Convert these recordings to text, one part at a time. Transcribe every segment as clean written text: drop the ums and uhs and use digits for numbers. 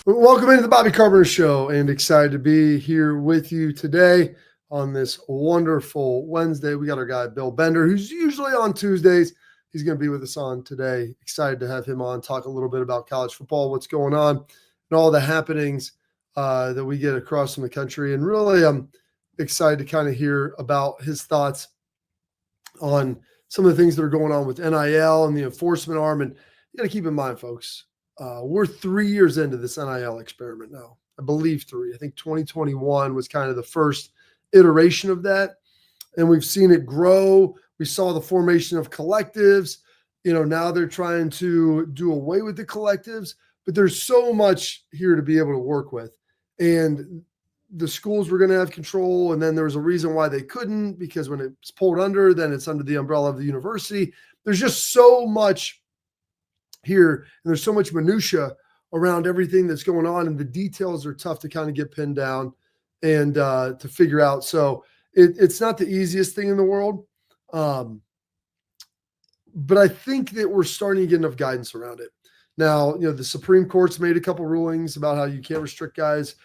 Welcome into the Bobby Carpenter Show, and excited to be here with you today on this wonderful Wednesday. We got our guy Bill Bender, who's usually on Tuesdays. He's going to be with us on today. Excited to have him on, talk a little bit about college football, what's going on, and all the happenings that we get across from the country. And really, I'm excited to kind of hear about his thoughts on some of the things that are going on with NIL and the enforcement arm. And you got to keep in mind, folks, we're 3 years into this NIL experiment now. I believe 3. I think 2021 was kind of the first iteration of that. And we've seen it grow. We saw the formation of collectives. Now they're trying to do away with the collectives, but there's so much here to be able to work with. And the schools were going to have control. And then there was a reason why they couldn't, because when it's pulled under, then it's under the umbrella of the university. There's just so much here, and there's so much minutia around everything that's going on, and the details are tough to kind of get pinned down and to figure out. So it's not the easiest thing in the world, but I think that we're starting to get enough guidance around it. Now, the Supreme Court's made a couple rulings about how you can't restrict guys'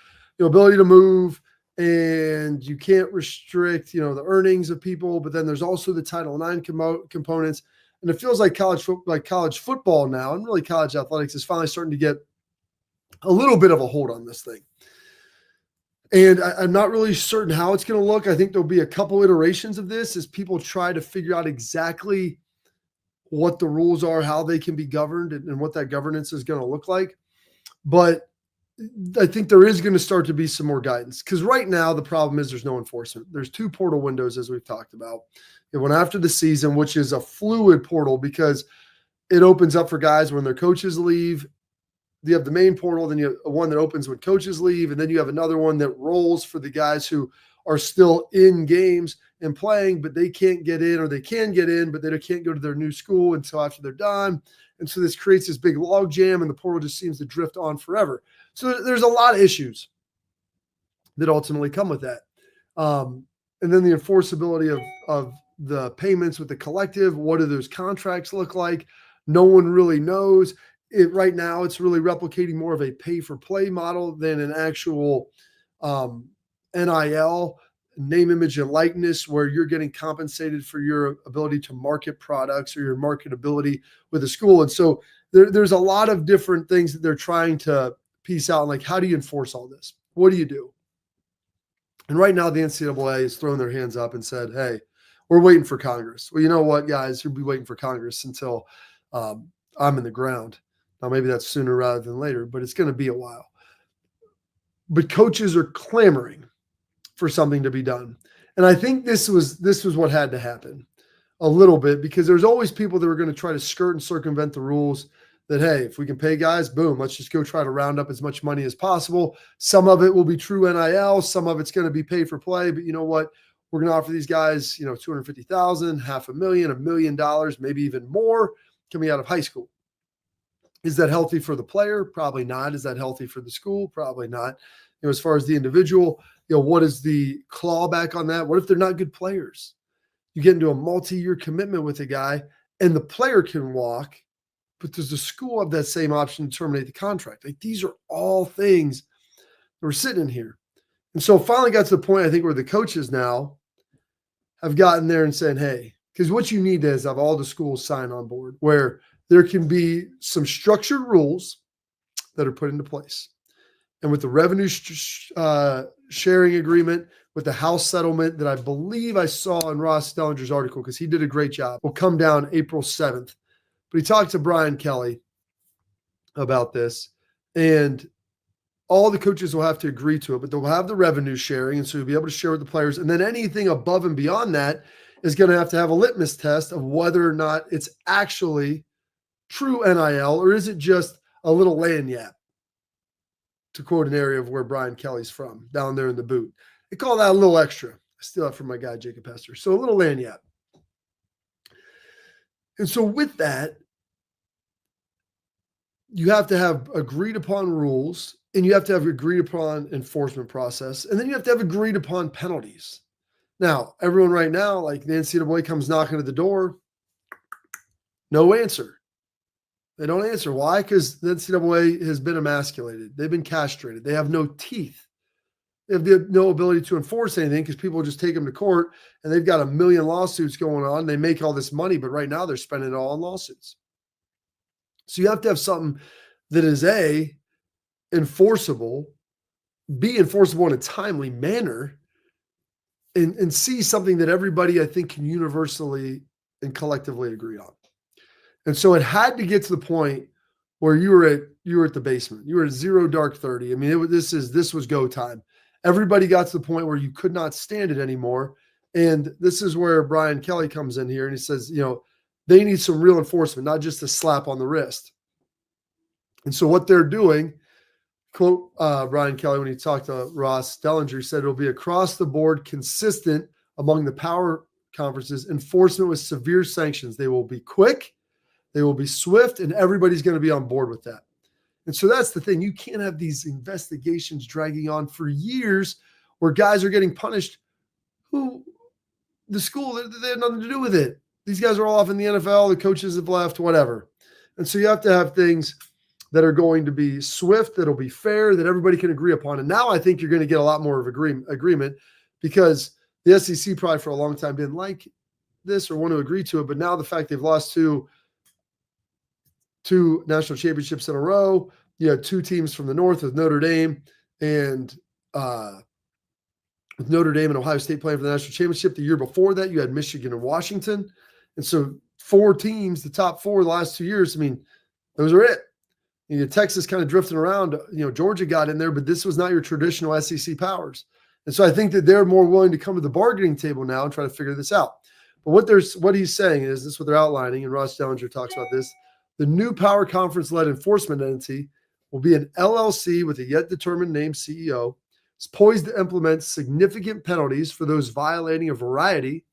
ability to move, and you can't restrict the earnings of people. But then there's also the Title IX components. And it feels like college football now, and really college athletics, is finally starting to get a little bit of a hold on this thing. And I'm not really certain how it's going to look. I think there'll be a couple iterations of this as people try to figure out exactly what the rules are, how they can be governed, and what that governance is going to look like. But I think there is going to start to be some more guidance, because right now the problem is there's no enforcement. There's 2 portal windows, as we've talked about. It went after the season, which is a fluid portal because it opens up for guys when their coaches leave. You have the main portal, then you have one that opens when coaches leave, and then you have another one that rolls for the guys who are still in games and playing, but they can't get in, or they can get in, but they can't go to their new school until after they're done. And so this creates this big log jam, and the portal just seems to drift on forever. So there's a lot of issues that ultimately come with that. And then the enforceability of the payments with the collective. What do those contracts look like? No one really knows. Right now, it's really replicating more of a pay-for-play model than an actual NIL, name, image, and likeness, where you're getting compensated for your ability to market products or your marketability with a school. And so there's a lot of different things that they're trying to piece out. Like, how do you enforce all this? What do you do? And right now, the NCAA has thrown their hands up and said, hey, we're waiting for Congress. Well, you know what, guys? You'll be waiting for Congress until I'm in the ground. Now, maybe that's sooner rather than later, but it's going to be a while. But coaches are clamoring for something to be done. And I think this was what had to happen a little bit, because there's always people that are going to try to skirt and circumvent the rules that, hey, if we can pay guys, boom, let's just go try to round up as much money as possible. Some of it will be true NIL. Some of it's going to be pay for play. But you know what? We're going to offer these guys, $250,000, $500,000, $1 million, maybe even more coming out of high school. Is that healthy for the player? Probably not. Is that healthy for the school? Probably not. As far as the individual, what is the clawback on that? What if they're not good players? You get into a multi-year commitment with a guy and the player can walk, but does the school have that same option to terminate the contract? Like, these are all things that we're sitting in here. And so finally got to the point, I think, where the coaches now have gotten there and said, hey, because what you need is have all the schools sign on board, where there can be some structured rules that are put into place. And with the revenue sharing agreement, with the House settlement that I believe I saw in Ross Stellinger's article, because he did a great job, will come down April 7th. But he talked to Brian Kelly about this, and all the coaches will have to agree to it, but they'll have the revenue sharing, and so you'll be able to share with the players. And then anything above and beyond that is going to have a litmus test of whether or not it's actually true NIL, or is it just a little lanyard, to quote an area of where Brian Kelly's from, down there in the boot. They call that a little extra. I steal that from my guy, Jacob Hester. So a little lanyard. And so with that, you have to have agreed upon rules, and you have to have agreed upon enforcement process, and then you have to have agreed upon penalties. Now, everyone right now, like the NCAA comes knocking at the door, no answer. They don't answer. Why? Because the NCAA has been emasculated. They've been castrated. They have no teeth. They have no ability to enforce anything because people just take them to court, and they've got a million lawsuits going on. They make all this money, but right now they're spending it all on lawsuits. So you have to have something that is enforceable, be enforceable in a timely manner, and see something that everybody, I think, can universally and collectively agree on. And so it had to get to the point where you were at the basement. You were at 0 dark 30. I mean, this was go time. Everybody got to the point where you could not stand it anymore. And this is where Brian Kelly comes in here and he says, they need some real enforcement, not just a slap on the wrist. And so what they're doing, quote Brian Kelly when he talked to Ross Dellinger, he said it'll be across the board consistent among the power conferences, enforcement with severe sanctions. They will be quick, they will be swift, and everybody's going to be on board with that. And so that's the thing. You can't have these investigations dragging on for years where guys are getting punished who the school, they had nothing to do with it. These guys are all off in the NFL. The coaches have left, whatever. And so you have to have things that are going to be swift, that'll be fair, that everybody can agree upon. And now I think you're going to get a lot more of agreement because the SEC probably for a long time didn't like this or want to agree to it. But now the fact they've lost two national championships in a row, you had 2 teams from the North with Notre Dame and Ohio State playing for the national championship. The year before that, you had Michigan and Washington. And so 4 teams, the top 4 the last 2 years, I mean, those are it. Texas kind of drifting around. Georgia got in there, but this was not your traditional SEC powers. And so I think that they're more willing to come to the bargaining table now and try to figure this out. But what he's saying is, this is what they're outlining, and Ross Dellinger talks about this. The new power conference-led enforcement entity will be an LLC with a yet-determined named CEO. It's poised to implement significant penalties for those violating a variety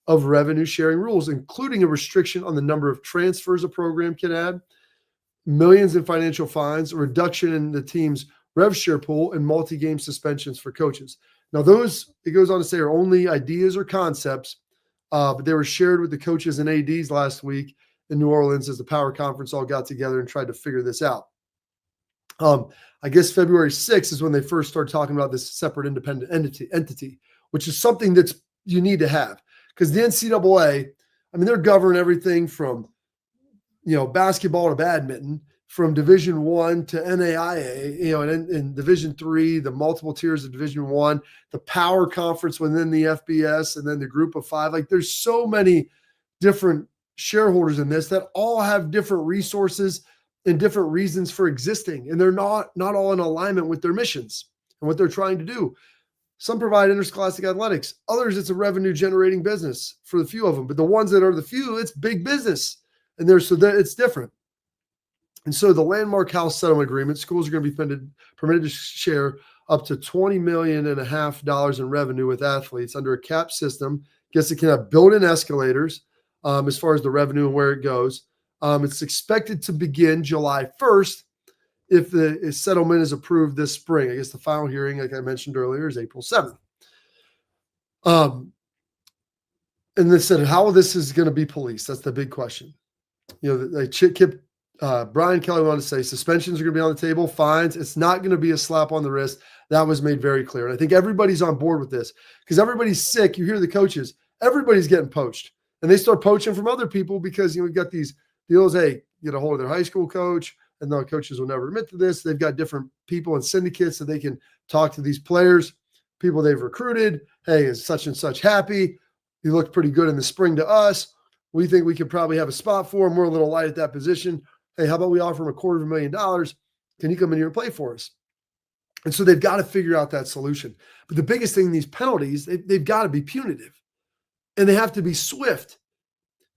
of revenue-sharing rules, including a restriction on the number of transfers a program can add, millions in financial fines, a reduction in the team's rev share pool, and multi-game suspensions for coaches. Now, those, it goes on to say, are only ideas or concepts, but they were shared with the coaches and ADs last week in New Orleans as the power conference all got together and tried to figure this out. I guess February 6th is when they first started talking about this separate independent entity, which is something that's you need to have, because the NCAA, I mean, they're governing everything from basketball to badminton, from Division I to NAIA, and in Division III, the multiple tiers of Division I, the power conference within the FBS, and then the group of 5. Like, there's so many different shareholders in this that all have different resources and different reasons for existing, and they're not all in alignment with their missions and what they're trying to do. Some provide interscholastic athletics. Others, it's a revenue-generating business for the few of them. But the ones that are the few, it's big business. And it's different. And so the landmark house settlement agreement, schools are going to be permitted to share up to $20.5 million in revenue with athletes under a cap system. Guess it can have built-in escalators as far as the revenue and where it goes. It's expected to begin July 1st if the settlement is approved this spring. I guess the final hearing, like I mentioned earlier, is April 7th. And they said how this is going to be policed. That's the big question. Brian Kelly wanted to say suspensions are going to be on the table, fines. It's not going to be a slap on the wrist. That was made very clear. And I think everybody's on board with this because everybody's sick. You hear the coaches, everybody's getting poached. And they start poaching from other people because, we've got these deals. Hey, get a hold of their high school coach, and the coaches will never admit to this. They've got different people in syndicates so they can talk to these players, people they've recruited. Hey, is such and such happy? He looked pretty good in the spring to us. We think we could probably have a spot for him. We're a little light at that position. Hey, how about we offer him $250,000? Can you come in here and play for us? And so they've got to figure out that solution. But the biggest thing, these penalties, they've got to be punitive and they have to be swift.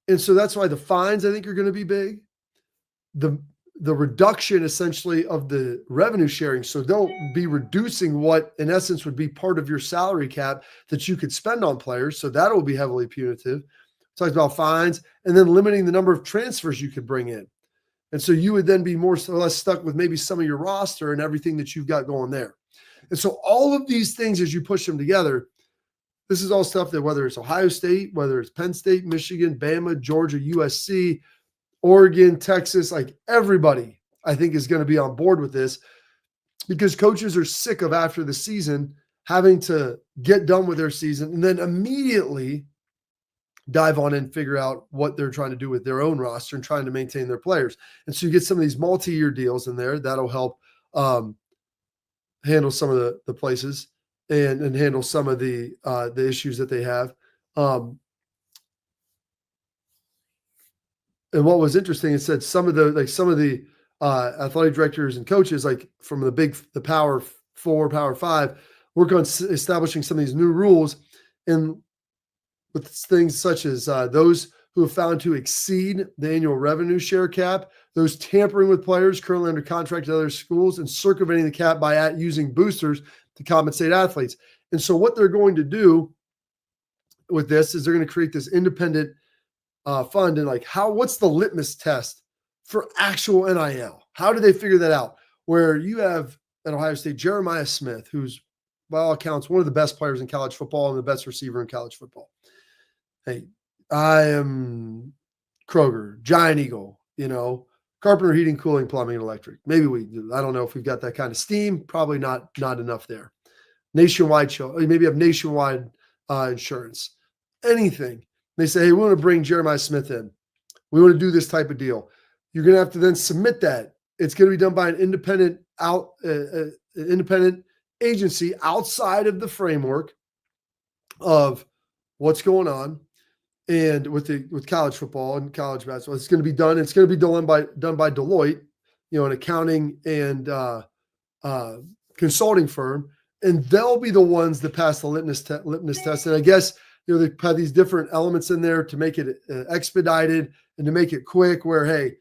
And so that's why the fines, I think, are going to be big. The reduction essentially of the revenue sharing. So they'll be reducing what in essence would be part of your salary cap that you could spend on players. So that will be heavily punitive. Talked about fines and then limiting the number of transfers you could bring in. And so you would then be more or less stuck with maybe some of your roster and everything that you've got going there. And so all of these things, as you push them together, this is all stuff that whether it's Ohio State, whether it's Penn State, Michigan, Bama, Georgia, USC, Oregon, Texas, like everybody, I think, is going to be on board with this because coaches are sick of after the season having to get done with their season and then immediately dive on and figure out what they're trying to do with their own roster and trying to maintain their players. And so you get some of these multi-year deals in there that'll help handle some of the places and handle some of the issues that they have. And what was interesting, it said some of the athletic directors and coaches, like from the Power 4, Power 5, work on establishing some of these new rules, and with things such as those who have found to exceed the annual revenue share cap, those tampering with players currently under contract at other schools, and circumventing the cap by using boosters to compensate athletes. And so what they're going to do with this is they're going to create this independent fund, and what's the litmus test for actual NIL? How do they figure that out? Where you have at Ohio State, Jeremiah Smith, who's by all accounts one of the best players in college football and the best receiver in college football. Hey, I am Kroger, Giant Eagle, Carpenter Heating, Cooling, Plumbing, and Electric. Maybe we do. I don't know if we've got that kind of steam. Probably not enough there. Nationwide show. Maybe you have nationwide insurance. Anything. They say, hey, we want to bring Jeremiah Smith in. We want to do this type of deal. You're going to have to then submit that. It's going to be done by an independent agency outside of the framework of what's going on and with college football and college basketball. It's going to be done. It's going to be done by Deloitte, an accounting and consulting firm, and they'll be the ones that pass the litmus test. And I guess they have these different elements in there to make it expedited and to make it quick. Where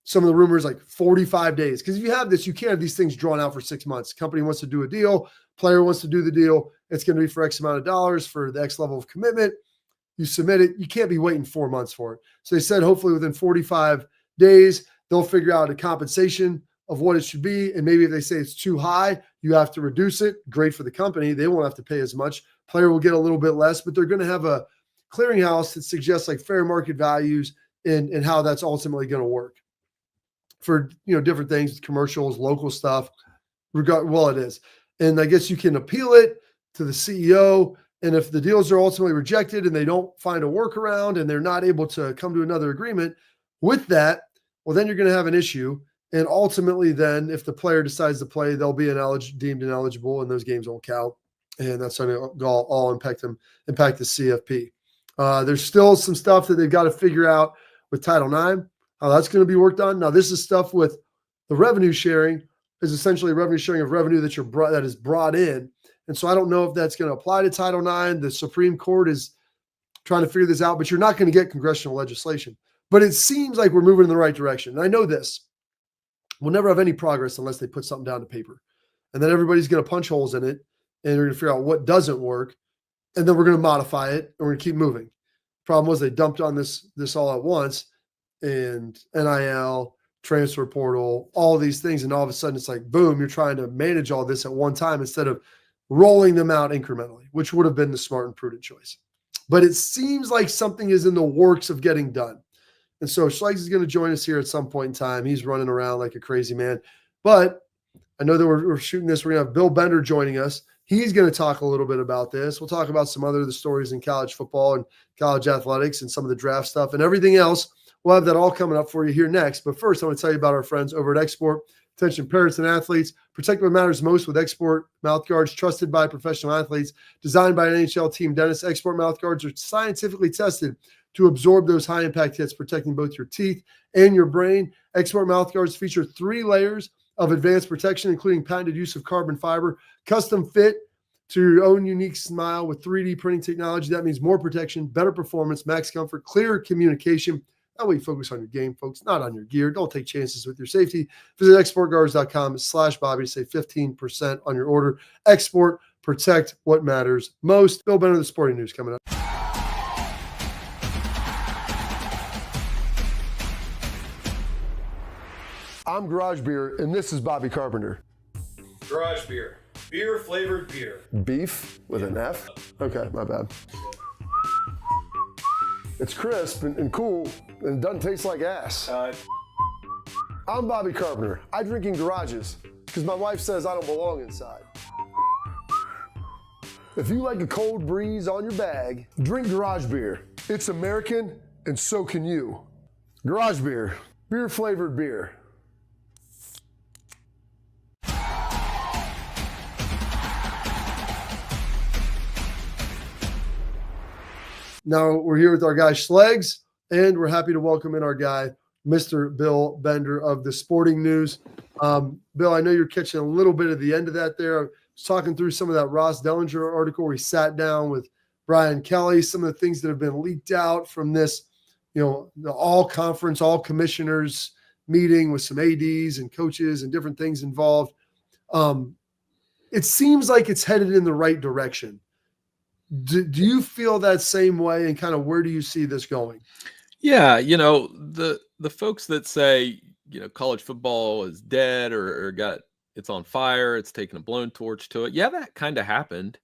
some of the rumors like 45 days, because if you have this, you can't have these things drawn out for 6 months. Company wants to do a deal, player wants to do the deal. It's going to be for X amount of dollars for the X level of commitment. You submit it. You can't be waiting 4 months for it. So they said hopefully within 45 days, they'll figure out a compensation of what it should be. And maybe if they say it's too high, you have to reduce it. Great for the company. They won't have to pay as much. Player will get a little bit less, but they're going to have a clearinghouse that suggests fair market values and how that's ultimately going to work for, different things, commercials, local stuff, it is. And I guess you can appeal it to the CEO. And if the deals are ultimately rejected and they don't find a workaround and they're not able to come to another agreement with that, well, then you're going to have an issue. And ultimately then if the player decides to play, they'll be deemed ineligible and those games won't count. And that's going to all impact the CFP. There's still some stuff that they've got to figure out with Title IX, how that's going to be worked on. Now, this is stuff with the revenue sharing is essentially revenue sharing of revenue that is brought in. And so I don't know if that's going to apply to Title IX. The Supreme Court is trying to figure this out, but you're not going to get congressional legislation. But it seems like we're moving in the right direction. And I know this. We'll never have any progress unless they put something down to paper. And then everybody's going to punch holes in it, and we're going to figure out what doesn't work, and then we're going to modify it, and we're going to keep moving. Problem was they dumped on this all at once, and NIL, transfer portal, all these things, and all of a sudden it's like, boom, you're trying to manage all this at one time instead of rolling them out incrementally, which would have been the smart and prudent choice. But it seems like something is in the works of getting done. And so Schleiks is going to join us here at some point in time. He's running around like a crazy man. But I know that we're shooting this. We're going to have Bill Bender joining us. He's going to talk a little bit about this. We'll talk about some other of the stories in college football and college athletics and some of the draft stuff and everything else. We'll have that all coming up for you here next. But first, I want to tell you about our friends over at Export. Attention parents and athletes, protect what matters most with Export mouthguards, trusted by professional athletes, designed by an NHL team dentist. Export mouthguards are scientifically tested to absorb those high-impact hits, protecting both your teeth and your brain. Export mouthguards feature 3 layers of advanced protection, including patented use of carbon fiber, custom fit to your own unique smile with 3D printing technology. That means more protection, better performance, max comfort, clearer communication. That way you focus on your game, folks, not on your gear. Don't take chances with your safety. Visit exportguards.com/Bobby to save 15% on your order. Export, protect what matters most. Bill Bender, the sporting news coming up. I'm Garage Beer, and this is Bobby Carpenter. Garage Beer. Beer-flavored beer. Beef with an F? Okay, my bad. It's crisp and cool and doesn't taste like ass. I'm Bobby Carpenter. I drink in garages because my wife says I don't belong inside. If you like a cold breeze on your bag, drink garage beer. It's American and so can you. Garage beer, beer flavored beer. Now we're here with our guy Schlegs, and we're happy to welcome in our guy, Mr. Bill Bender of the Sporting News. Bill, I know you're catching a little bit of the end of that there. I was talking through some of that Ross Dellinger article where he sat down with Brian Kelly, some of the things that have been leaked out from this, the all conference, all commissioners meeting with some ADs and coaches and different things involved. It seems like it's headed in the right direction. Do you feel that same way, and kind of where do you see this going? Yeah, the folks that say, college football is dead or it's on fire, it's taken a blown torch to it. Yeah, that kind of happened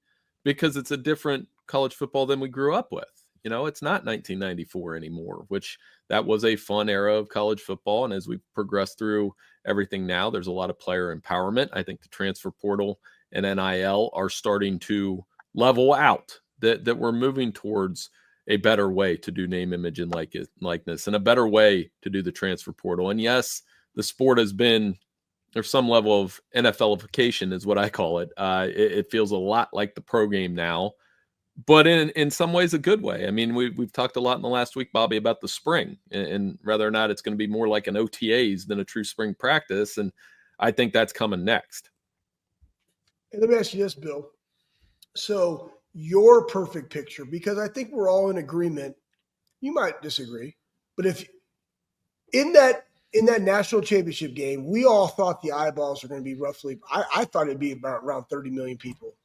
because it's a different college football than we grew up with. It's not 1994 anymore, which that was a fun era of college football. And as we progress through everything now, there's a lot of player empowerment. I think the transfer portal and NIL are starting to level out, that we're moving towards a better way to do name, image, and likeness, and a better way to do the transfer portal. And yes, the sport has been, there's some level of NFLification is what I call it. It feels a lot like the pro game now, but in some ways a good way. I mean, we've talked a lot in the last week, Bobby, about the spring and whether or not it's going to be more like an OTAs than a true spring practice. And I think that's coming next. And let me ask you this, Bill. So your perfect picture, because I think we're all in agreement. You might disagree, but if in that national championship game, we all thought the eyeballs are going to be roughly, I thought it'd be about around 30 million people.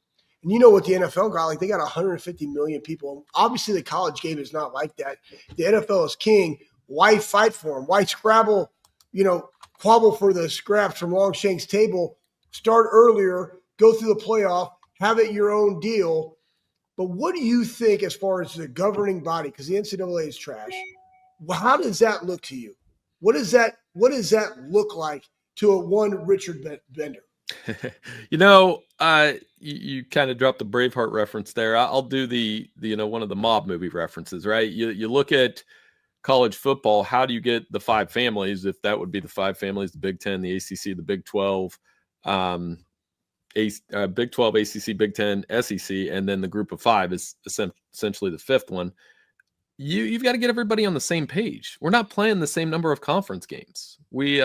And you know what the NFL got? Like, they got 150 million people. Obviously, the college game is not like that. The NFL is king. Why fight for them? Why scrabble, quabble for the scraps from Longshank's table? Start earlier, go through the playoff, have it your own deal. But what do you think as far as the governing body? Because the NCAA is trash. Well, how does that look to you? What does that look like to a one Richard Bender? You kind of dropped the Braveheart reference there. I'll do the one of the mob movie references, right? You look at college football. How do you get the five families? If that would be the five families, the Big Ten, the ACC, the Big 12, Big 12, ACC, Big 10, SEC, and then the group of five is essentially the fifth one. You've got to get everybody on the same page. We're not playing the same number of conference games. We you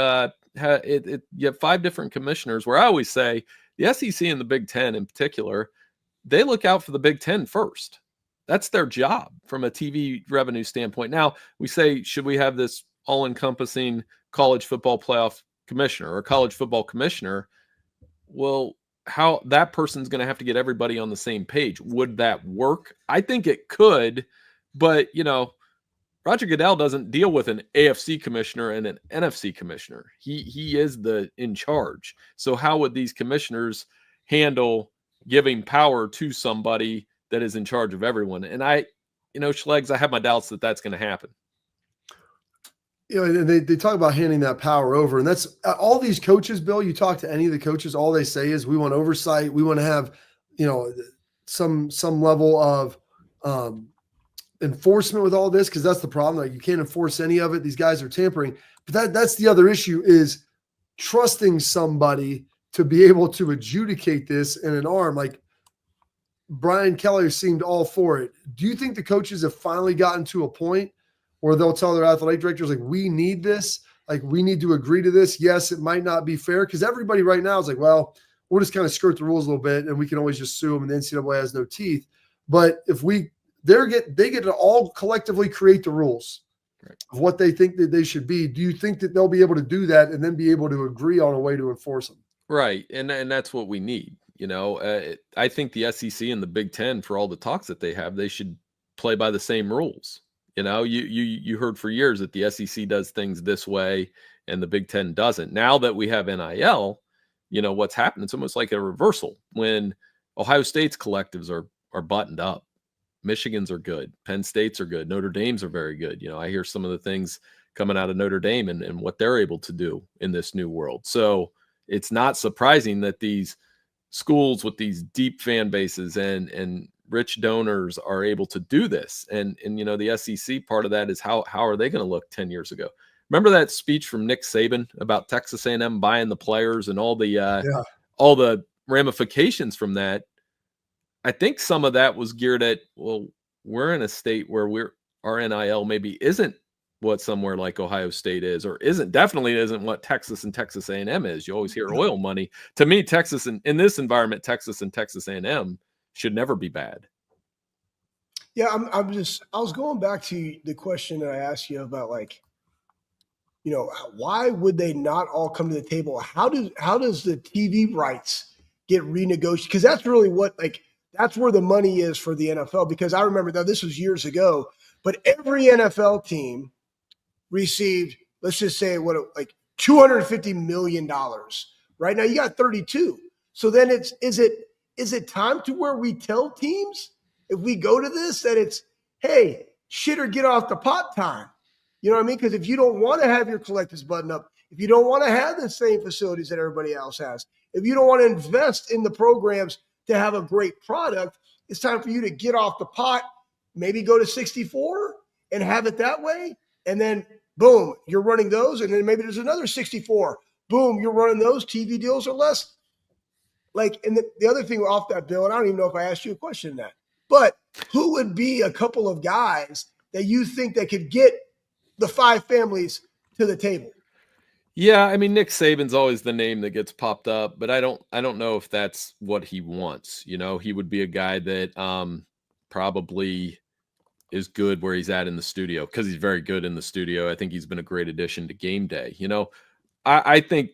have five different commissioners, where I always say the SEC and the Big 10 in particular, they look out for the Big 10 first. That's their job from a TV revenue standpoint. Now, we say, should we have this all-encompassing college football playoff commissioner or college football commissioner? Well, how that person's going to have to get everybody on the same page. Would that work? I think it could, but Roger Goodell doesn't deal with an AFC commissioner and an NFC commissioner. He is in charge. So how would these commissioners handle giving power to somebody that is in charge of everyone? And Schlegs, I have my doubts that that's going to happen. They talk about handing that power over, and that's all these coaches, Bill. You talk to any of the coaches, all they say is we want oversight. We want to have, some level of enforcement with all this, because that's the problem. Like, you can't enforce any of it. These guys are tampering. But that's the other issue, is trusting somebody to be able to adjudicate this in an arm. Like, Brian Kelly seemed all for it. Do you think the coaches have finally gotten to a point where they'll tell their athletic directors, like, we need this, like, we need to agree to this? Yes, it might not be fair, because everybody right now is like, well, we'll just kind of skirt the rules a little bit and we can always just sue them and the NCAA has no teeth. But if they get to all collectively create the rules of what they think that they should be, do you think that they'll be able to do that and then be able to agree on a way to enforce them? Right. And that's what we need. I think the SEC and the Big Ten, for all the talks that they have, they should play by the same rules. You heard for years that the SEC does things this way and the Big Ten doesn't. Now that we have NIL, what's happened, it's almost like a reversal when Ohio State's collectives are buttoned up. Michigan's are good. Penn State's are good. Notre Dame's are very good. I hear some of the things coming out of Notre Dame and what they're able to do in this new world. So it's not surprising that these schools with these deep fan bases and rich donors are able to do this. And the SEC part of that is how are they going to look 10 years ago? Remember that speech from Nick Saban about Texas A&M buying the players and all the ramifications from that? I think some of that was geared at, well, we're in a state where our NIL maybe isn't what somewhere like Ohio State is, or definitely isn't what Texas and Texas A&M is. You always hear oil money. To me, Texas and in this environment, Texas and Texas A&M should never be bad. Yeah, I was going back to the question that I asked you about, like, why would they not all come to the table? How does the TV rights get renegotiated? Because that's really that's where the money is for the NFL. Because I remember, now this was years ago, but every NFL team received, let's just say, $250 million. Right now you got 32. So then is it time to where we tell teams, if we go to this, that it's, hey, shit or get off the pot time? You know what I mean? Because if you don't want to have your collectives button up, if you don't want to have the same facilities that everybody else has, if you don't want to invest in the programs to have a great product, it's time for you to get off the pot, maybe go to 64 and have it that way. And then, boom, you're running those. And then maybe there's another 64. Boom, you're running those. TV deals are less. And the other thing off that, Bill, and I don't even know if I asked you a question on that, but who would be a couple of guys that you think that could get the five families to the table? Yeah, I mean, Nick Saban's always the name that gets popped up, but I don't know if that's what he wants. He would be a guy that probably is good where he's at in the studio, because he's very good in the studio. I think he's been a great addition to game day. I think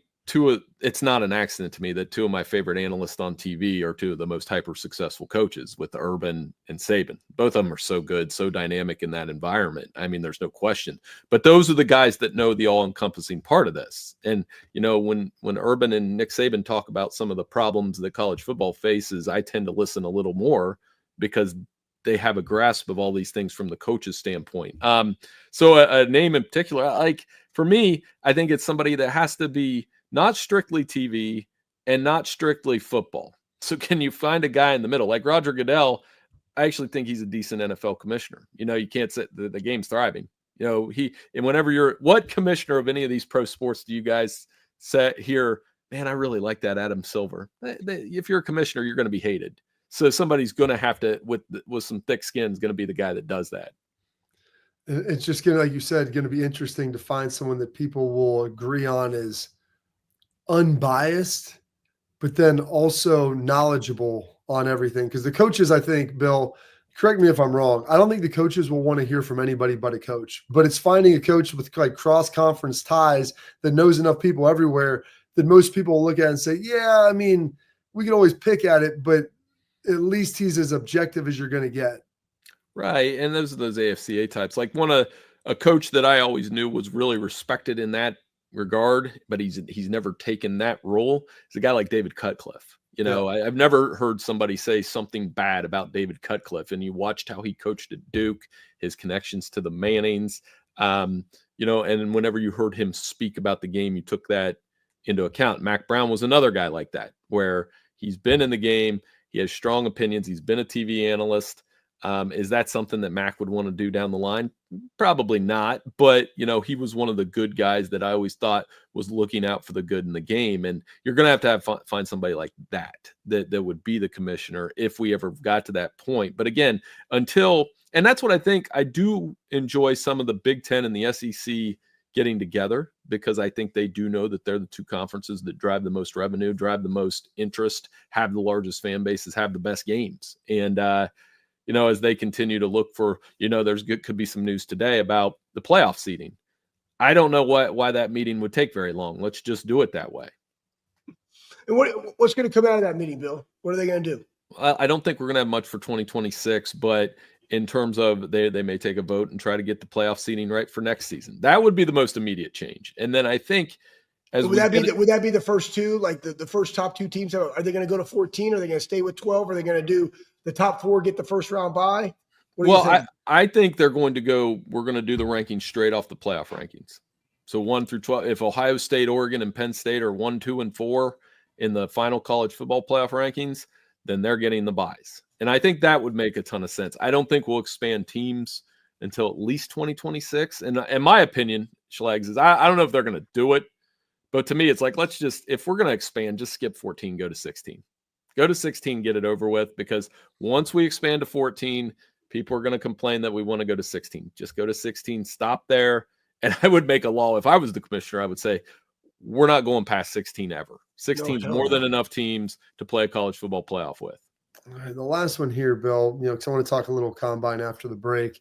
it's not an accident to me that two of my favorite analysts on TV are two of the most hyper successful coaches, with Urban and Saban. Both of them are so good, so dynamic in that environment. I mean, there's no question. But those are the guys that know the all-encompassing part of this. And when Urban and Nick Saban talk about some of the problems that college football faces, I tend to listen a little more, because they have a grasp of all these things from the coach's standpoint. So a name in particular, like for me, I think it's somebody that has to be not strictly TV and not strictly football. So can you find a guy in the middle? Like Roger Goodell, I actually think he's a decent NFL commissioner. You can't say the game's thriving. What commissioner of any of these pro sports do you guys say here, man, I really like that Adam Silver? If you're a commissioner, you're going to be hated. So somebody's going to have to, with some thick skin, is going to be the guy that does that. It's just going to, like you said, going to be interesting to find someone that people will agree on is unbiased, but then also knowledgeable on everything. Because the coaches, I think, Bill, correct me if I'm wrong, I don't think the coaches will want to hear from anybody but a coach. But it's finding a coach with like cross-conference ties that knows enough people everywhere that most people will look at and say, yeah, I mean, we can always pick at it, but at least he's as objective as you're going to get. Right. And those are those AFCA types. Like a coach that I always knew was really respected in that regard, but he's never taken that role. Is a guy like David Cutcliffe. I've never heard somebody say something bad about David Cutcliffe. And you watched how he coached at Duke, his connections to the Mannings, and whenever you heard him speak about the game, you took that into account. Mac Brown was another guy like that, where he's been in the game. He has strong opinions. He's been a TV analyst. Is that something that Mac would want to do down the line? Probably not. But, he was one of the good guys that I always thought was looking out for the good in the game. And you're going to have find somebody like that would be the commissioner if we ever got to that point. But again, and that's what I think. I do enjoy some of the Big Ten and the SEC getting together, because I think they do know that they're the two conferences that drive the most revenue, drive the most interest, have the largest fan bases, have the best games. And, as they continue to look for, could be some news today about the playoff seeding. I don't know why that meeting would take very long. Let's just do it that way. And what's going to come out of that meeting, Bill? What are they going to do? I don't think we're going to have much for 2026, but in terms of they may take a vote and try to get the playoff seeding right for next season. That would be the most immediate change. And then I think would that be the first two, like the first top two teams? Are they going to go to 14? Are they going to stay with 12? Are they going to do the top four, get the first round bye? What do you Well, think? I think we're going to do the rankings straight off the playoff rankings. So 1 through 12, if Ohio State, Oregon, and Penn State are 1, 2, and 4 in the final college football playoff rankings, then they're getting the buys. And I think that would make a ton of sense. I don't think we'll expand teams until at least 2026. And in my opinion, Schlags, is I don't know if they're going to do it, but to me, it's like, if we're going to expand, just skip 14, go to 16. Go to 16, get it over with, because once we expand to 14, people are going to complain that we want to go to 16. Just go to 16, stop there. And I would make a law. If I was the commissioner, I would say, we're not going past 16 ever. 16 is more than enough teams to play a college football playoff with. All right, the last one here, Bill, because I want to talk a little combine after the break.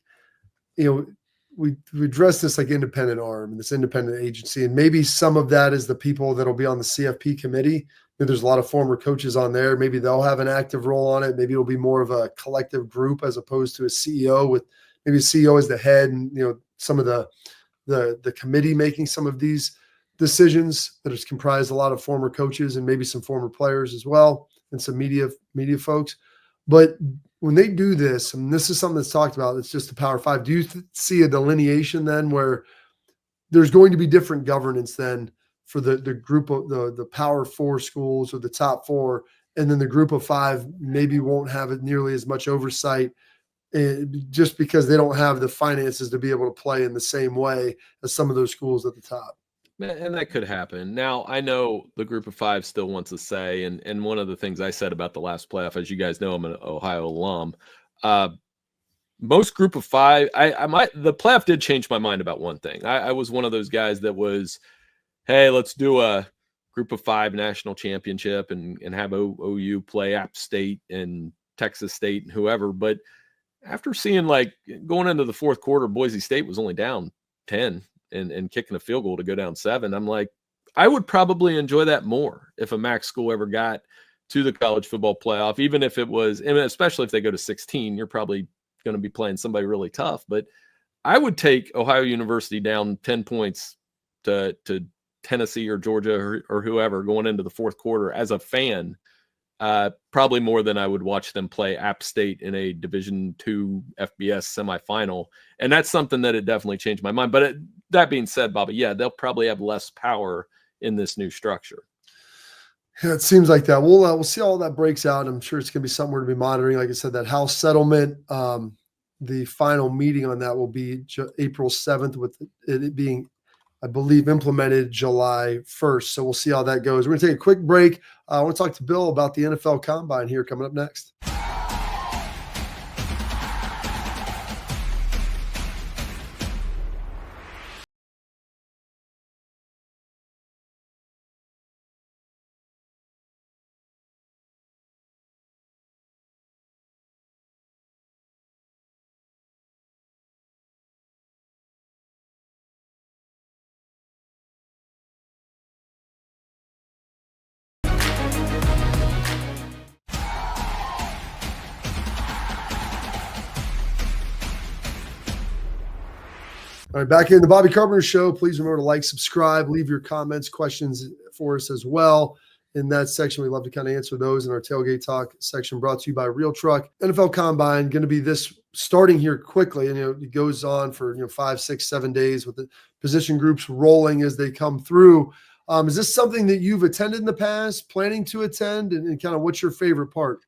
We address this like independent arm and this independent agency, and maybe some of that is the people that'll be on the CFP committee. There's a lot of former coaches on there. Maybe they'll have an active role on it. Maybe it'll be more of a collective group as opposed to a CEO, with maybe a CEO as the head, and some of the committee making some of these decisions that is comprised a lot of former coaches and maybe some former players as well, and some media folks. But when they do this, and this is something that's talked about, it's just the Power Five. Do you see a delineation then where there's going to be different governance then for the group of the Power Four schools or the top four, and then the group of five maybe won't have it nearly as much oversight, just because they don't have the finances to be able to play in the same way as some of those schools at the top? And that could happen. Now, I know the group of five still wants a say. And one of the things I said about the last playoff, as you guys know, I'm an Ohio alum. Most group of five, the playoff did change my mind about one thing. I was one of those guys that was, hey, let's do a group of five national championship and have OU play App State and Texas State and whoever. But after seeing, like, going into the fourth quarter, Boise State was only down 10 and kicking a field goal to go down 7. I'm like, I would probably enjoy that more if a MAC school ever got to the college football playoff, even if it was, and especially if they go to 16, you're probably going to be playing somebody really tough. But I would take Ohio University down 10 points to Tennessee or Georgia or whoever going into the fourth quarter as a fan, probably more than I would watch them play App State in a Division II FBS semifinal. And that's something that it definitely changed my mind. But that being said, Bobby, yeah, they'll probably have less power in this new structure. Yeah, it seems like that. We'll see how all that breaks out. I'm sure it's going to be somewhere to be monitoring. Like I said, that House settlement, the final meeting on that will be April 7th, with it being, I believe, implemented July 1st. So we'll see how that goes. We're going to take a quick break. I want to talk to Bill about the NFL Combine here coming up next. All right, back in the Bobby Carpenter Show. Please remember to like, subscribe, leave your comments, questions for us as well. In that section, we love to kind of answer those in our Tailgate Talk section, brought to you by Real Truck. NFL Combine going to be this starting here quickly, and it goes on for 5, 6, 7 days with the position groups rolling as they come through. Is this something that you've attended in the past, planning to attend, and kind of what's your favorite part?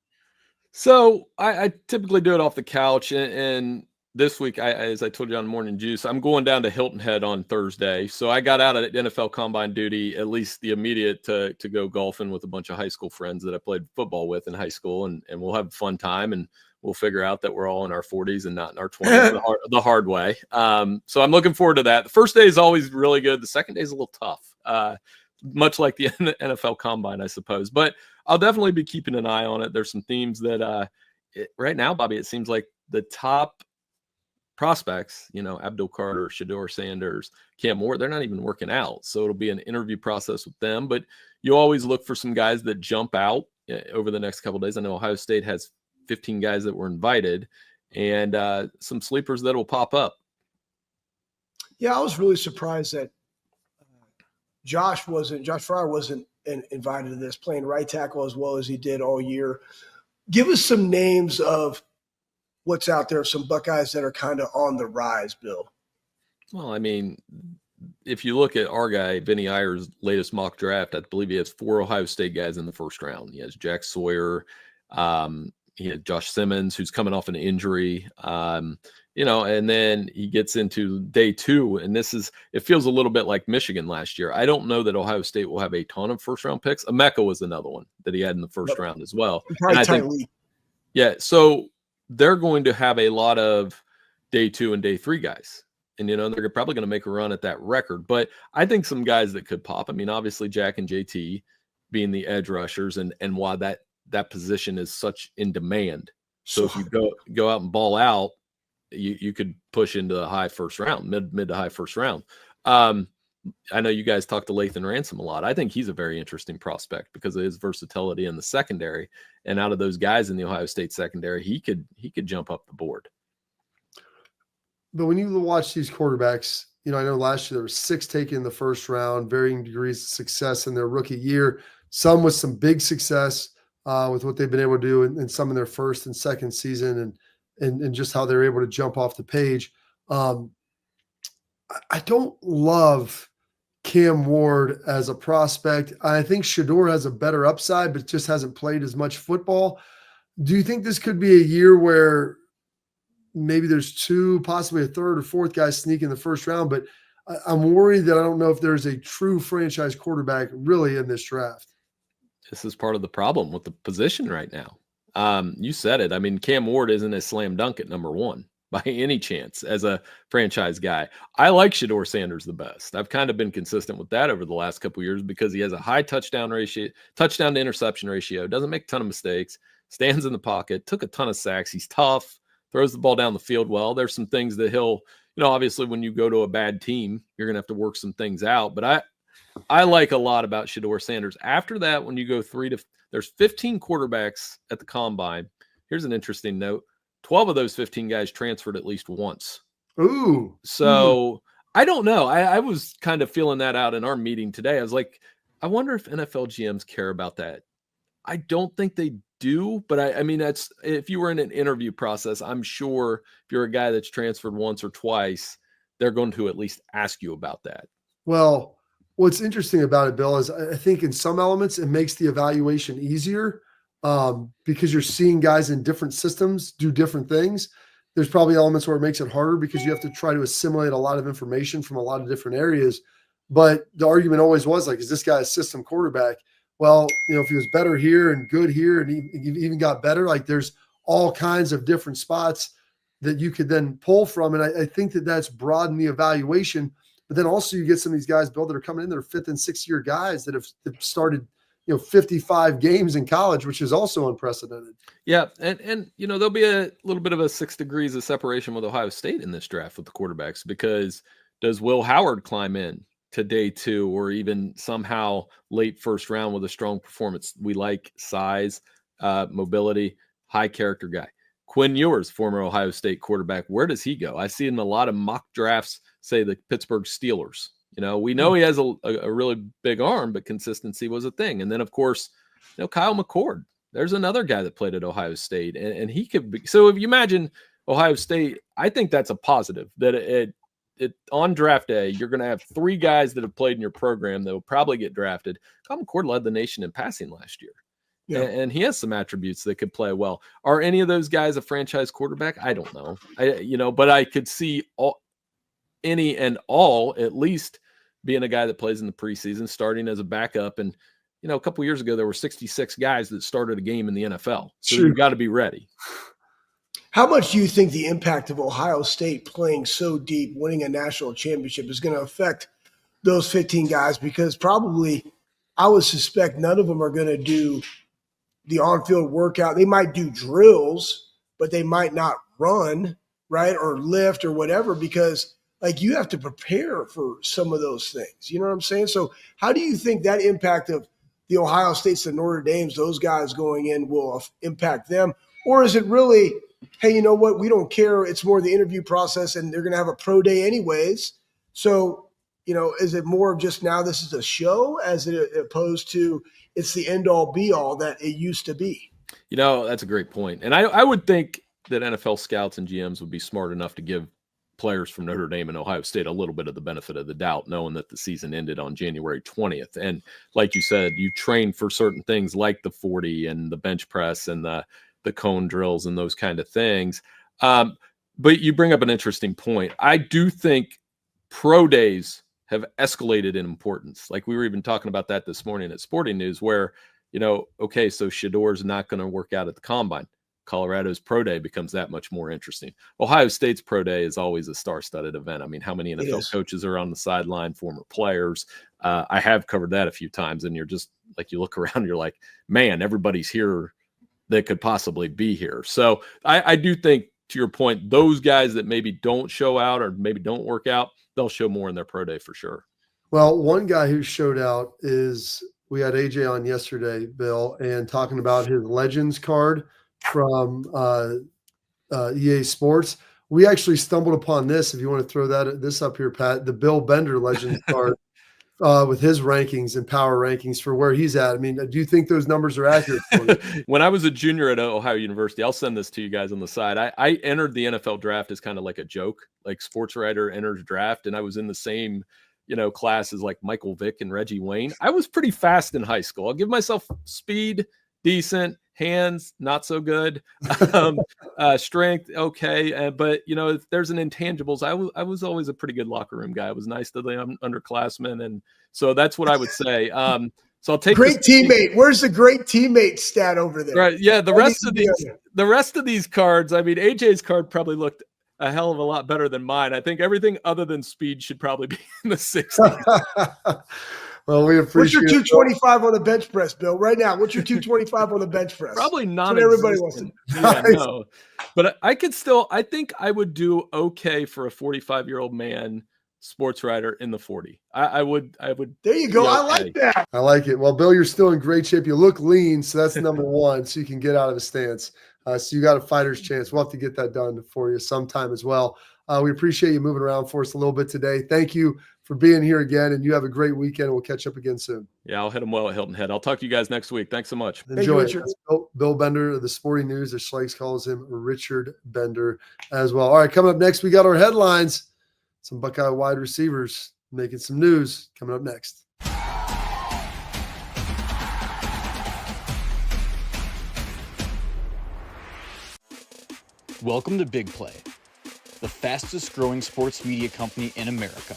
So I typically do it off the couch, and this week, as I told you on Morning Juice, I'm going down to Hilton Head on Thursday. So I got out of NFL Combine duty, at least the immediate, to go golfing with a bunch of high school friends that I played football with in high school, and we'll have a fun time, and we'll figure out that we're all in our 40s and not in our 20s the hard way. So I'm looking forward to that. The first day is always really good. The second day is a little tough, much like the NFL Combine, I suppose. But I'll definitely be keeping an eye on it. There's some themes that right now, Bobby, it seems like the top prospects, Abdul Carter, Shador Sanders, Cam Moore, they're not even working out. So it'll be an interview process with them. But you always look for some guys that jump out over the next couple of days. I know Ohio State has 15 guys that were invited, and some sleepers that will pop up. Yeah, I was really surprised that Josh Fryer wasn't invited to this, playing right tackle as well as he did all year. Give us some names of what's out there, some Buckeyes that are kind of on the rise, Bill? Well, I mean, if you look at our guy, Vinny Iyer's latest mock draft, I believe he has 4 Ohio State guys in the first round. He has Jack Sawyer. He had Josh Simmons, who's coming off an injury. And then he gets into day 2, and it feels a little bit like Michigan last year. I don't know that Ohio State will have a ton of first-round picks. Emeka was another one that he had in the first round as well. Probably tightly. Yeah, so they're going to have a lot of day 2 and day 3 guys. And, they're probably going to make a run at that record. But I think some guys that could pop, I mean, obviously Jack and JT being the edge rushers and why that position is such in demand. So if you go out and ball out, you could push into the high first round, mid to high first round. I know you guys talk to Lathan Ransom a lot. I think he's a very interesting prospect because of his versatility in the secondary. And out of those guys in the Ohio State secondary, he could jump up the board. But when you watch these quarterbacks, I know last year there were 6 taken in the first round, varying degrees of success in their rookie year. Some with some big success with what they've been able to do in some of their first and second season and just how they're able to jump off the page. I don't love Cam Ward as a prospect. I think Shedeur has a better upside, but just hasn't played as much football. Do you think this could be a year where maybe there's 2, possibly a 3rd or 4th guy sneak in the first round? But I'm worried that I don't know if there's a true franchise quarterback really in this draft. This is part of the problem with the position right now. You said it. I mean, Cam Ward isn't a slam dunk at number 1 by any chance as a franchise guy. I like Shedeur Sanders the best. I've kind of been consistent with that over the last couple of years because he has a high touchdown to interception ratio, doesn't make a ton of mistakes, stands in the pocket, took a ton of sacks. He's tough, throws the ball down the field well. There's some things that he'll, obviously when you go to a bad team, you're going to have to work some things out. But I like a lot about Shedeur Sanders. After that, when you go there's 15 quarterbacks at the combine. Here's an interesting note. 12 of those 15 guys transferred at least once. Ooh. So I don't know. I was kind of feeling that out in our meeting today. I was like, I wonder if NFL GMs care about that. I don't think they do, but I mean, that's if you were in an interview process, I'm sure if you're a guy that's transferred once or twice, they're going to at least ask you about that. Well, what's interesting about it, Bill, is I think in some elements it makes the evaluation easier because you're seeing guys in different systems do different things. There's probably elements where it makes it harder because you have to try to assimilate a lot of information from a lot of different areas. But the argument always was like, is this guy a system quarterback? Well, if he was better here and good here and he even got better, like there's all kinds of different spots that you could then pull from. And I think that's broadened the evaluation. But then also you get some of these guys, Bill, that are coming in, they're 5th and 6th year guys that have started, 55 games in college, which is also unprecedented. Yeah. And there'll be a little bit of a 6 degrees of separation with Ohio State in this draft with the quarterbacks, because does Will Howard climb in to day 2 or even somehow late first round with a strong performance? We like size, mobility, high character guy. Quinn Ewers, former Ohio State quarterback, where does he go? I see in a lot of mock drafts say the Pittsburgh Steelers. We know he has a really big arm, but consistency was a thing. And then, of course, Kyle McCord. There's another guy that played at Ohio State, and he could be. So if you imagine Ohio State, I think that's a positive that it on draft day, you're going to have 3 guys that have played in your program that will probably get drafted. Kyle McCord led the nation in passing last year. Yeah. And he has some attributes that could play well. Are any of those guys a franchise quarterback? I don't know. But I could see any and all at least being a guy that plays in the preseason, starting as a backup. And, a couple of years ago, there were 66 guys that started a game in the NFL. So you've got to be ready. How much do you think the impact of Ohio State playing so deep, winning a national championship is going to affect those 15 guys? Because probably I would suspect none of them are going to do the on-field workout. They might do drills, but they might not run, right, or lift or whatever, because you have to prepare for some of those things. You know what I'm saying? So how do you think that impact of the Ohio States, the Notre Dames, those guys going in will impact them? Or is it really, hey, you know what, we don't care. It's more the interview process and they're going to have a pro day anyways. So, is it more of just now this is a show as opposed to it's the end all be all that it used to be? That's a great point. And I would think that NFL scouts and GMs would be smart enough to give players from Notre Dame and Ohio State a little bit of the benefit of the doubt, knowing that the season ended on January 20th. And like you said, you train for certain things like the 40 and the bench press and the cone drills and those kind of things. But you bring up an interesting point. I do think pro days have escalated in importance. Like we were even talking about that this morning at Sporting News, where, okay, so Shador's not going to work out at the combine. Colorado's pro day becomes that much more interesting. Ohio State's pro day is always a star-studded event. I mean, how many NFL coaches are on the sideline, former players? I have covered that a few times, and you're just like, you look around, you're like, man, everybody's here that could possibly be here. So I do think, to your point, those guys that maybe don't show out or maybe don't work out, they'll show more in their pro day for sure. Well, one guy who showed out is, we had AJ on yesterday, Bill, and talking about his Legends card from EA Sports. We actually stumbled upon this. If you want to throw this up here, Pat, the Bill Bender Legends card with his rankings and power rankings for where he's at. I mean, do you think those numbers are accurate for you? When I was a junior at Ohio University, I'll send this to you guys on the side. I entered the NFL draft as kind of like a joke, like sports writer enters draft, and I was in the same classes like Michael Vick and Reggie Wayne. I was pretty fast in high school. I'll give myself speed, decent, hands, not so good, strength, okay. But if there's an intangibles, I was always a pretty good locker room guy. I was nice to the underclassmen. And so that's what I would say. So I'll take great teammate. Where's the great teammate stat over there? Right. Yeah. The rest of these cards, I mean, AJ's card probably looked a hell of a lot better than mine. I think everything other than speed should probably be in the 60s. Well, we appreciate. What's your 225 on the bench press, Bill? Right now, what's your 225 on the bench press? Probably not. Everybody wants to. Yeah, no. But I think I would do okay for a 45-year-old man sports writer in the 40. I would. There you go. Okay. I like that. I like it. Well, Bill, you're still in great shape. You look lean, so that's number one. So you can get out of the stance. So you got a fighter's chance. We'll have to get that done for you sometime as well. We appreciate you moving around for us a little bit today. Thank you for being here again, and you have a great weekend. We'll catch up again soon. Yeah, I'll hit them well at Hilton Head. I'll talk to you guys next week. Thanks so much. Enjoy it. Bill Bender of the Sporting News, as Schleich calls him, Richard Bender as well. All right, coming up next, we got our headlines. Some Buckeye wide receivers making some news coming up next. Welcome to Big Play, the fastest growing sports media company in America.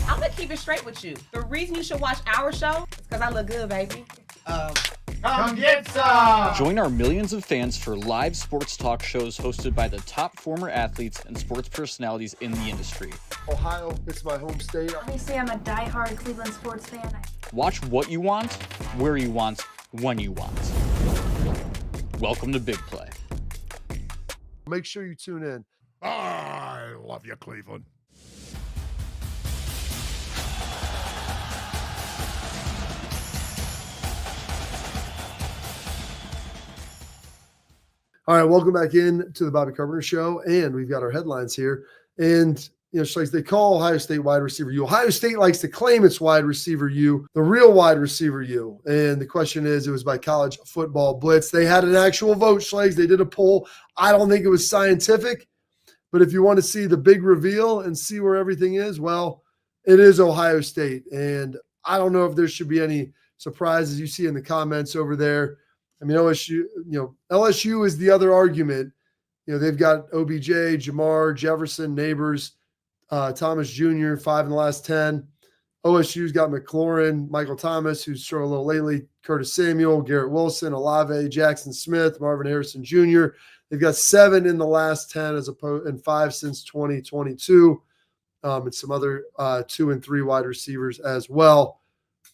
I'm gonna keep it straight with you. The reason you should watch our show is because I look good, baby. Come get some! Join our millions of fans for live sports talk shows hosted by the top former athletes and sports personalities in the industry. Ohio, it's my home state. Obviously, I'm a diehard Cleveland sports fan. Watch what you want, where you want, when you want. Welcome to Big Play. Make sure you tune in. I love you, Cleveland. All right, welcome back in to the Bobby Carpenter Show, and we've got our headlines here. And Schleich, they call Ohio State wide receiver U. Ohio State likes to claim it's wide receiver U, the real wide receiver U. And the question is, it was by College Football Blitz. They had an actual vote, Schleich. They did a poll. I don't think it was scientific, but if you want to see the big reveal and see where everything is, well, it is Ohio State. And I don't know if there should be any surprises you see in the comments over there. I mean, LSU is the other argument. They've got OBJ, Jamar, Jefferson, Neighbors, Thomas Jr., 5 in the last 10. OSU's got McLaurin, Michael Thomas, who's thrown a little lately, Curtis Samuel, Garrett Wilson, Olave, Jackson Smith, Marvin Harrison Jr. They've got 7 in the last 10 and 5 since 2022. And some other 2 and 3 wide receivers as well.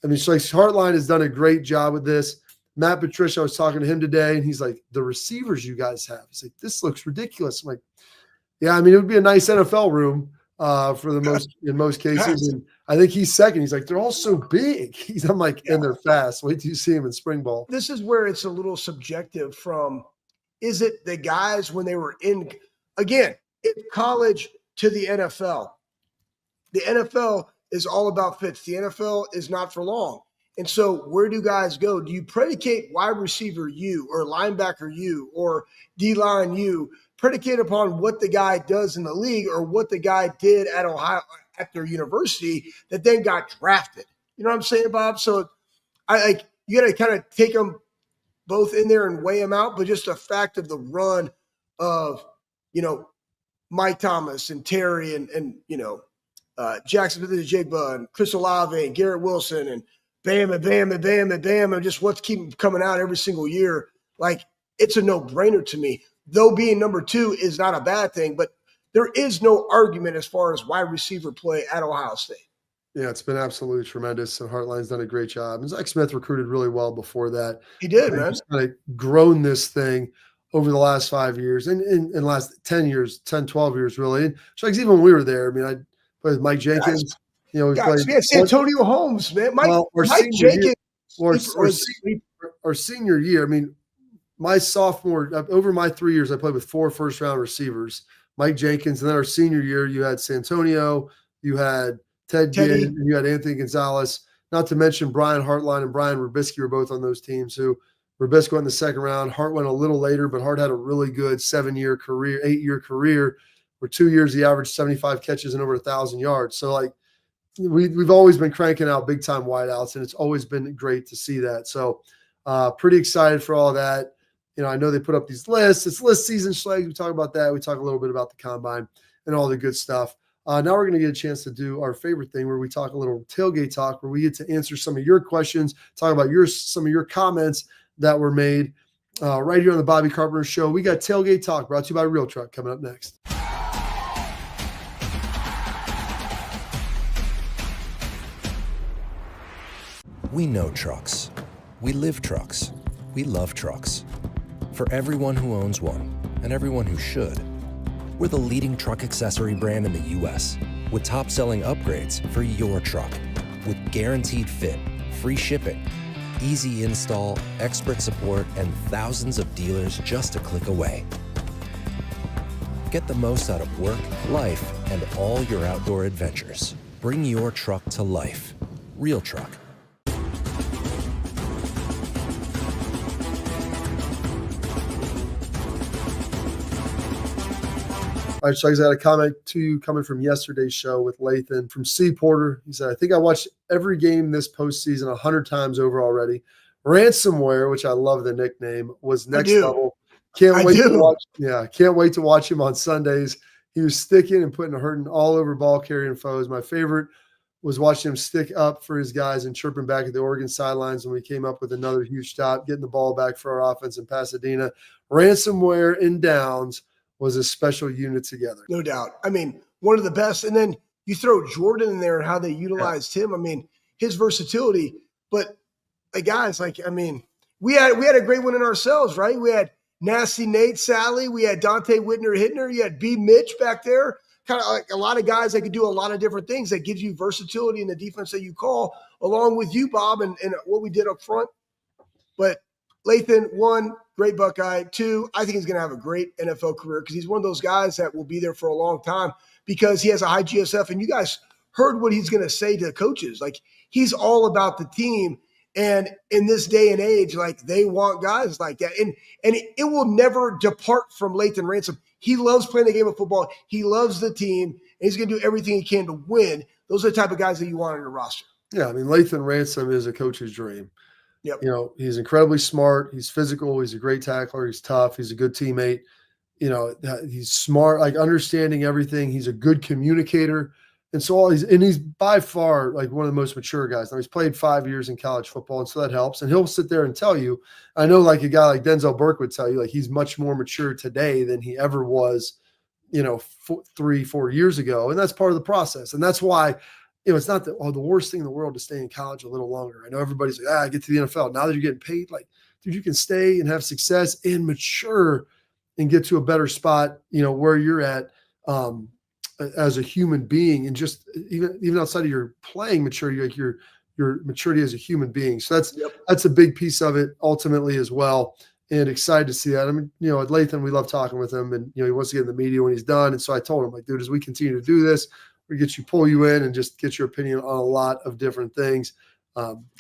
I mean, Hartline has done a great job with this. Matt Patricia, I was talking to him today, and he's like, the receivers you guys have. He's like, this looks ridiculous. I'm like, yeah, I mean, it would be a nice NFL room in most cases. And I think he's second. He's like, they're all so big. I'm like, and they're fast. Wait till you see him in spring ball. This is where it's a little subjective from, is it the guys when they were in college to the NFL? The NFL is all about fits. The NFL is not for long. And so where do guys go? Do you predicate wide receiver you or linebacker you or D-line you predicate upon what the guy does in the league or what the guy did at Ohio at their university that then got drafted? You know what I'm saying, Bob? So you got to kind of take them both in there and weigh them out, but just the fact of the run of, Mike Thomas and Terry and Jackson Smith-Njigba and Chris Olave and Garrett Wilson and Bam and Bam and Bam and Bam and just what's keeping coming out every single year. Like, it's a no-brainer to me. Though being number 2 is not a bad thing, but there is no argument as far as wide receiver play at Ohio State. Yeah, it's been absolutely tremendous, and Hartline's done a great job. And Zach Smith recruited really well before that. He did, man. He's kind of grown this thing over the last 5 years and in last 10 years, 10, 12 years, really. And so like, even when we were there, I mean, I played with Mike Jenkins. We played. We had Santonio Holmes, man. Mike Jenkins. Our senior year, I mean, my sophomore, over my 3 years, I played with 4 first-round receivers. Mike Jenkins, and then our senior year, you had Santonio, you had Ted Ginn, and you had Anthony Gonzalez, not to mention Brian Hartline and Brian Rubisky were both on those teams. Who Rubisky went in the second round. Hart went a little later, but Hart had a really good 8-year career, where 2 years he averaged 75 catches and over 1,000 yards. So like we've always been cranking out big time wideouts, and it's always been great to see that. So pretty excited for all that. I know they put up these lists. It's list season, Schlegs. We talk about that. We talk a little bit about the combine and all the good stuff. Now we're going to get a chance to do our favorite thing where we talk a little tailgate talk, where we get to answer some of your questions, talk about some of your comments that were made right here on the Bobby Carpenter Show. We got Tailgate Talk brought to you by Real Truck coming up next. We know trucks. We live trucks. We love trucks. For everyone who owns one and everyone who should, we're the leading truck accessory brand in the U.S. with top-selling upgrades for your truck with guaranteed fit, free shipping, easy install, expert support, and thousands of dealers just a click away. Get the most out of work, life, and all your outdoor adventures. Bring your truck to life. Real Truck. All right, so I got a comment to you coming from yesterday's show with Lathan from C. Porter. He said, I think I watched every game this postseason 100 times over already. Ransomware, which I love the nickname, was next level. Can't wait to watch him on Sundays. He was sticking and putting a hurting all over ball carrying foes. My favorite was watching him stick up for his guys and chirping back at the Oregon sidelines when we came up with another huge stop, getting the ball back for our offense in Pasadena. Ransomware in downs was a special unit together. No doubt. I mean, one of the best. And then you throw Jordan in there and how they utilized him. I mean, his versatility. But guys, we had a great one in ourselves, right? We had Nasty Nate Sally. We had Dante Whitner-Hittner. You had B. Mitch back there. Kind of like a lot of guys that could do a lot of different things that gives you versatility in the defense that you call, along with you, Bob, and what we did up front. But Lathan, 1, great Buckeye. 2, I think he's going to have a great NFL career because he's one of those guys that will be there for a long time because he has a high GSF. And you guys heard what he's going to say to the coaches. Like, he's all about the team. And in this day and age, they want guys like that. And it will never depart from Lathan Ransom. He loves playing the game of football. He loves the team. And he's going to do everything he can to win. Those are the type of guys that you want on your roster. Yeah, I mean, Lathan Ransom is a coach's dream. Yep. He's incredibly smart. He's physical. He's a great tackler. He's tough. He's a good teammate. He's smart, understanding everything. He's a good communicator. And so he's by far one of the most mature guys. Now, he's played 5 years in college football, and so that helps. And he'll sit there and tell you, I know a guy like Denzel Burke would tell you, he's much more mature today than he ever was, 3-4 years ago. And that's part of the process. And that's why, it's not the worst thing in the world to stay in college a little longer. I know everybody's like, get to the NFL. Now that you're getting paid, dude, you can stay and have success and mature and get to a better spot, where you're at as a human being, and just even outside of your playing maturity, your maturity as a human being. So that's a big piece of it ultimately as well. And excited to see that. I mean, at Lathan, we love talking with him, and he wants to get in the media when he's done. And so I told him, dude, as we continue to do this, we pull you in and just get your opinion on a lot of different things.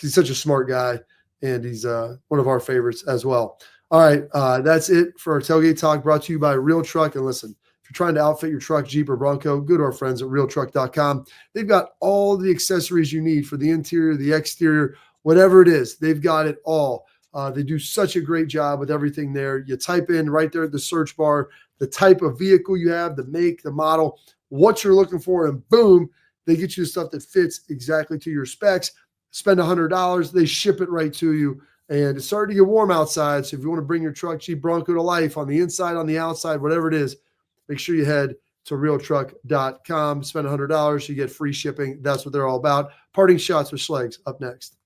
He's such a smart guy, and he's one of our favorites as well. All right, that's it for our Tailgate Talk, brought to you by Real Truck. And listen, if you're trying to outfit your truck, Jeep, or Bronco, go to our friends at realtruck.com. They've got all the accessories you need for the interior, the exterior, whatever it is. They've got it all. They do such a great job with everything there. You type in right there at the search bar the type of vehicle you have, the make, the model, what you're looking for, and boom, they get you stuff that fits exactly to your specs. Spend $100, they ship it right to you. And it's starting to get warm outside, so if you want to bring your truck, Jeep, Bronco to life on the inside, on the outside, whatever it is, make sure you head to realtruck.com. Spend $100, you get free shipping. That's what they're all about. Parting shots with Schlegs up next.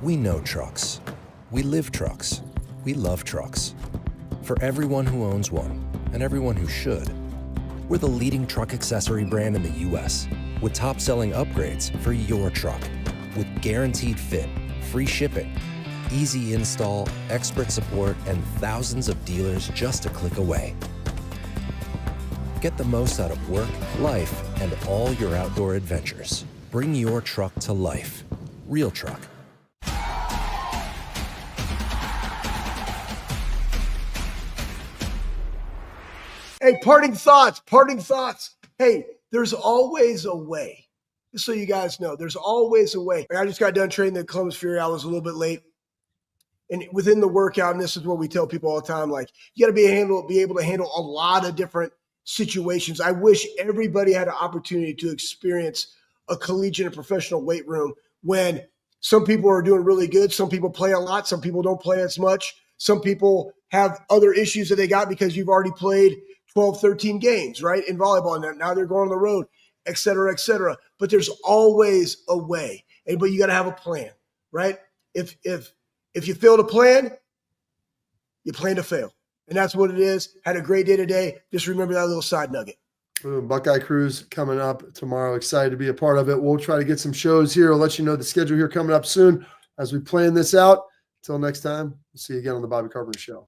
We know trucks. We live trucks. We love trucks. For everyone who owns one and everyone who should, we're the leading truck accessory brand in the U.S. with top-selling upgrades for your truck with guaranteed fit, free shipping, easy install, expert support, and thousands of dealers just a click away. Get the most out of work, life, and all your outdoor adventures. Bring your truck to life. Real Truck. Hey, parting thoughts. Hey, there's always a way. Just so you guys know, there's always a way. I just got done training the Columbus Fury. I was a little bit late. And within the workout, and this is what we tell people all the time, like, you got to be able to handle a lot of different situations. I wish everybody had an opportunity to experience a collegiate and professional weight room when some people are doing really good. Some people play a lot. Some people don't play as much. Some people have other issues that they got because you've already played 12, 13 games, right, in volleyball. And now they're going on the road, et cetera, et cetera. But there's always a way. But you got to have a plan, right? If you fail to plan, you plan to fail. And that's what it is. Had a great day today. Just remember that little side nugget. Buckeye Cruise coming up tomorrow. Excited to be a part of it. We'll try to get some shows here. I'll let you know the schedule here coming up soon as we plan this out. Until next time, we'll see you again on the Bobby Carpenter Show.